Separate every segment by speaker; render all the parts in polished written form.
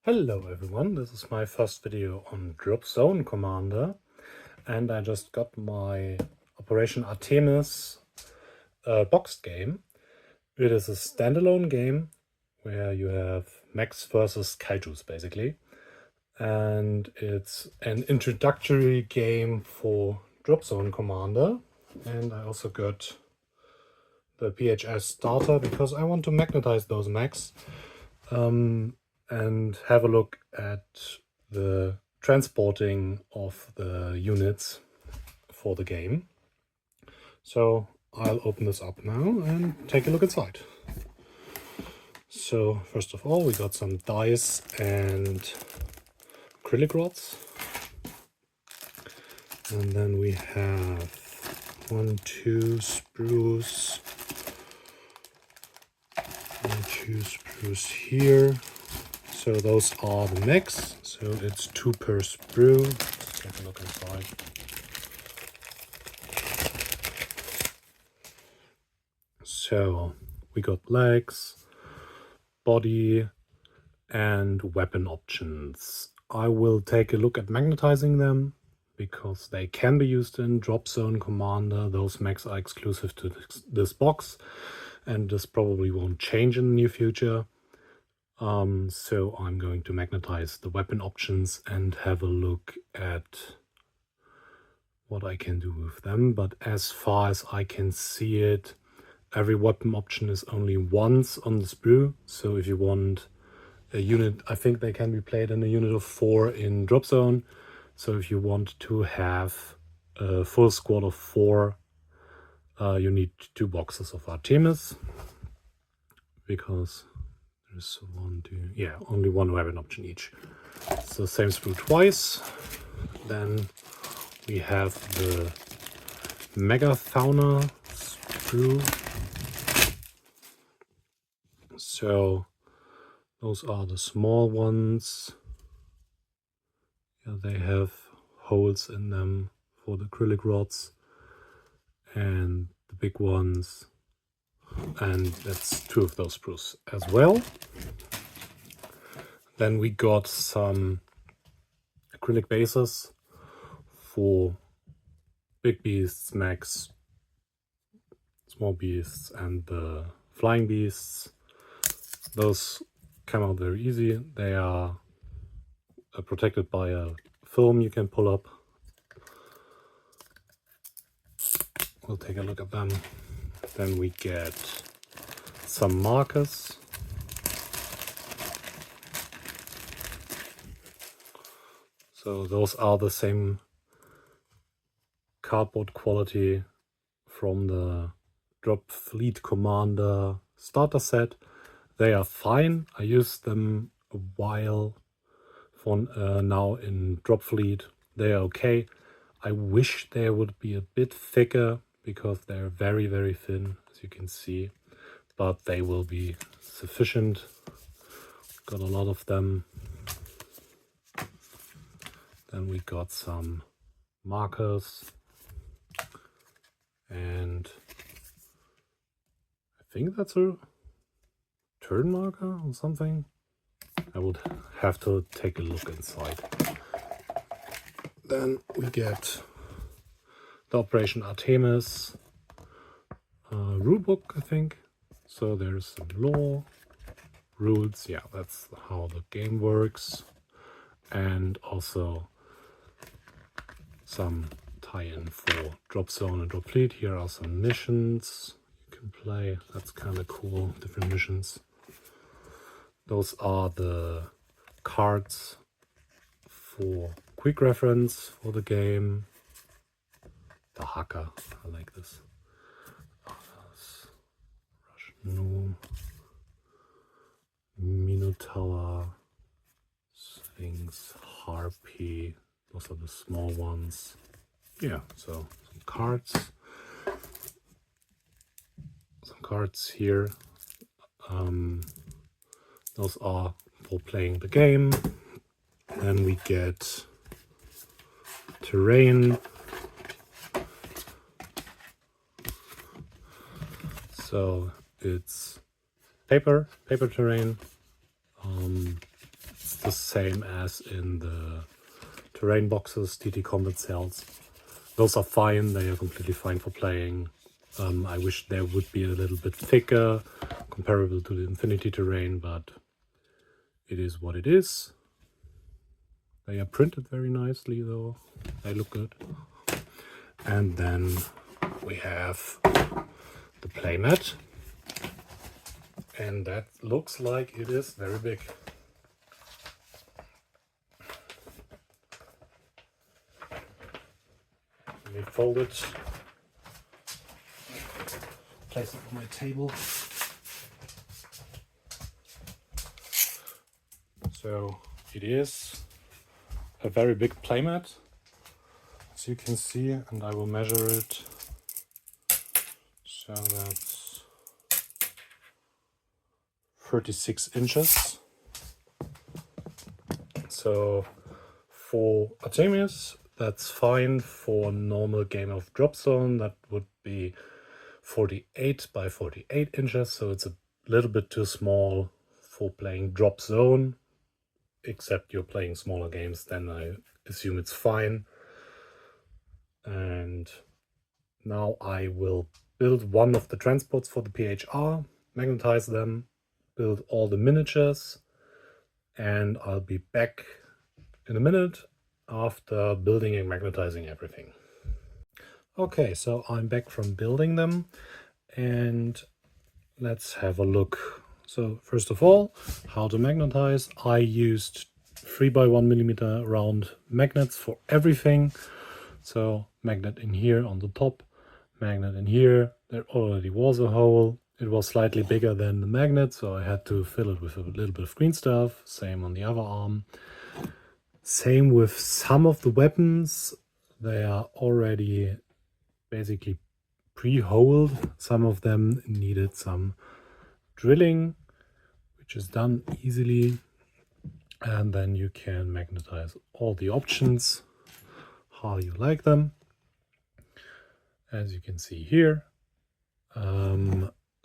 Speaker 1: Hello everyone, this is my first video on Dropzone Commander, and I just got my Operation Artemis boxed game. It is a standalone game where you have mechs versus kaijus basically, and it's an introductory game for Dropzone Commander. And I also got the PHS starter because I want to magnetize those mechs. And have a look at the transporting of the units for the game. So I'll open this up now and take a look inside. So first of all, we got some dice and acrylic rods. And then we have 1, 2 sprues. 1, 2 sprues here. So those are the mechs, so it's 2 per sprue. Let's take a look inside. So we got legs, body, and weapon options. I will take a look at magnetizing them, because they can be used in Dropzone Commander. Those mechs are exclusive to this box, and this probably won't change in the near future. So I'm going to magnetize the weapon options and have a look at what I can do with them. But as far as I can see it, every weapon option is only once on the sprue. So if you want a unit, I think they can be played in a unit of 4 in Dropzone. So if you want to have a full squad of 4, you need 2 boxes of Artemis, because there's only 1 weapon option each. It's the same sprue twice. Then we have the megafauna sprue. So those are the small ones. Yeah, they have holes in them for the acrylic rods, and the big ones, and that's 2 of those sprues as well. Then we got some acrylic bases for big beasts, mechs, small beasts, and the flying beasts. Those come out very easy. They are protected by a film you can pull up. We'll take a look at them. Then we get some markers. So those are the same cardboard quality from the Drop Fleet Commander starter set. They are fine. I used them a while for now in Drop Fleet. They are okay. I wish they would be a bit thicker, because they're very, very thin, as you can see. But they will be sufficient. Got a lot of them. Then we got some markers, and I think that's a turn marker or something. I would have to take a look inside. Then we get the Operation Artemis rulebook, I think. So there's some law, rules, yeah, that's how the game works, and also some tie-in for Dropzone and Drop Fleet. Here are some missions you can play. That's kind of cool, different missions. Those are the cards for quick reference for the game. The Haka, I like this. Russian Minotaur, Sphinx, Harpy. Those are the small ones. Yeah, so some cards. Some cards here. Those are for playing the game. Then we get terrain. So it's paper terrain. It's the same as in the terrain boxes, TT combat cells. Those are fine, they are completely fine for playing. I wish they would be a little bit thicker, comparable to the Infinity terrain, but it is what it is. They are printed very nicely though, they look good. And then we have the playmat, and that looks like it is very big. Let me fold it, place it on my table. So it is a very big playmat, as you can see, and I will measure it. So that's 36 inches. So for Artemis, that's fine. For a normal game of Dropzone, that would be 48 by 48 inches. So it's a little bit too small for playing Dropzone. Except you're playing smaller games, then I assume it's fine. And now I will build one of the transports for the PHR, magnetize them, build all the miniatures, and I'll be back in a minute after building and magnetizing everything. Okay, so I'm back from building them, and let's have a look. So first of all, how to magnetize. I used 3x1mm round magnets for everything. So magnet in here on the top, magnet in here. There already was a hole. It was slightly bigger than the magnet, so I had to fill it with a little bit of green stuff. Same on the other arm. Same with some of the weapons. They are already basically pre-holed. Some of them needed some drilling, which is done easily, and then you can magnetize all the options how you like them, as you can see here.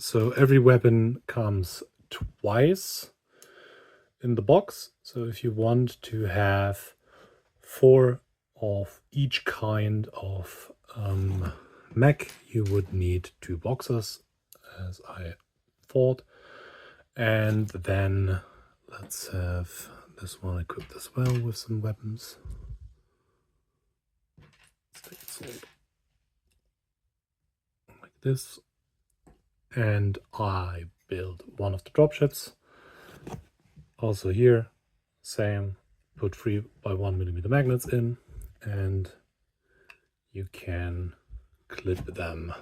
Speaker 1: So every weapon comes twice in the box. So if you want to have 4 of each kind of mech, you would need 2 boxes, as I thought. And then let's have this one equipped as well with some weapons. Let's take it like this. And I build one of the dropships. Also here, same, put 3x1mm magnets in, and you can clip them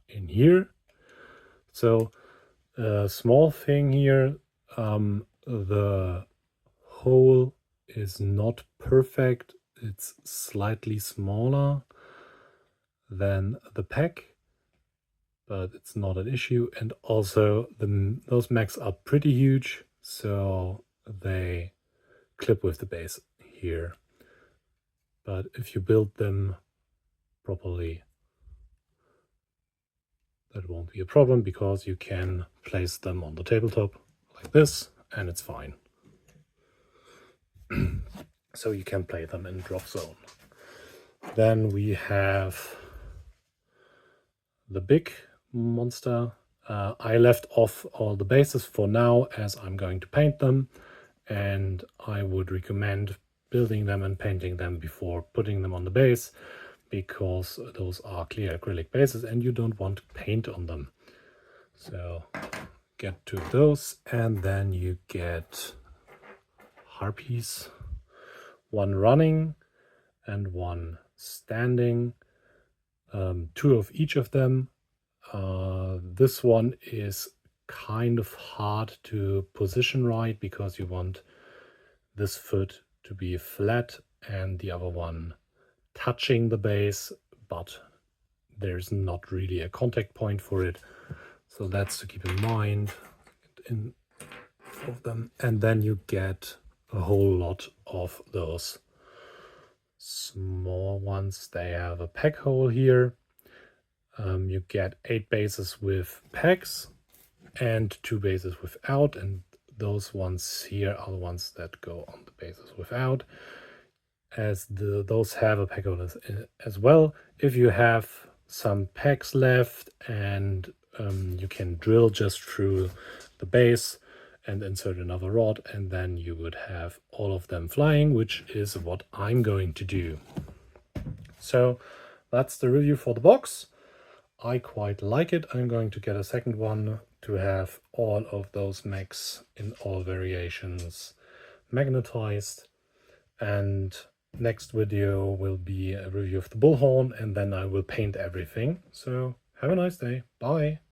Speaker 1: in here. So a small thing here, the hole is not perfect. It's slightly smaller than the pack, but it's not an issue. And also those mechs are pretty huge, so they clip with the base here. But if you build them properly, that won't be a problem, because you can place them on the tabletop like this and it's fine. So you can play them in Dropzone. Then we have the big monster. I left off all the bases for now, as I'm going to paint them, and I would recommend building them and painting them before putting them on the base, because those are clear acrylic bases and you don't want paint on them. So get 2 of those, and then you get harpies, 1 running and 1 standing, 2 of each of them. This one is kind of hard to position right, because you want this foot to be flat and the other one touching the base, but there's not really a contact point for it. So that's to keep in mind in of them. And then you get a whole lot of those small ones. They have a pack hole here. You get 8 bases with packs and 2 bases without, and those ones here are the ones that go on the bases without, as those have a peg hole as well. If you have some pegs left and you can drill just through the base and insert another rod, and then you would have all of them flying, which is what I'm going to do. So that's the review for the box. I quite like it. I'm going to get a second one to have all of those mechs in all variations magnetized, and next video will be a review of the bullhorn, and then I will paint everything. So have a nice day. Bye.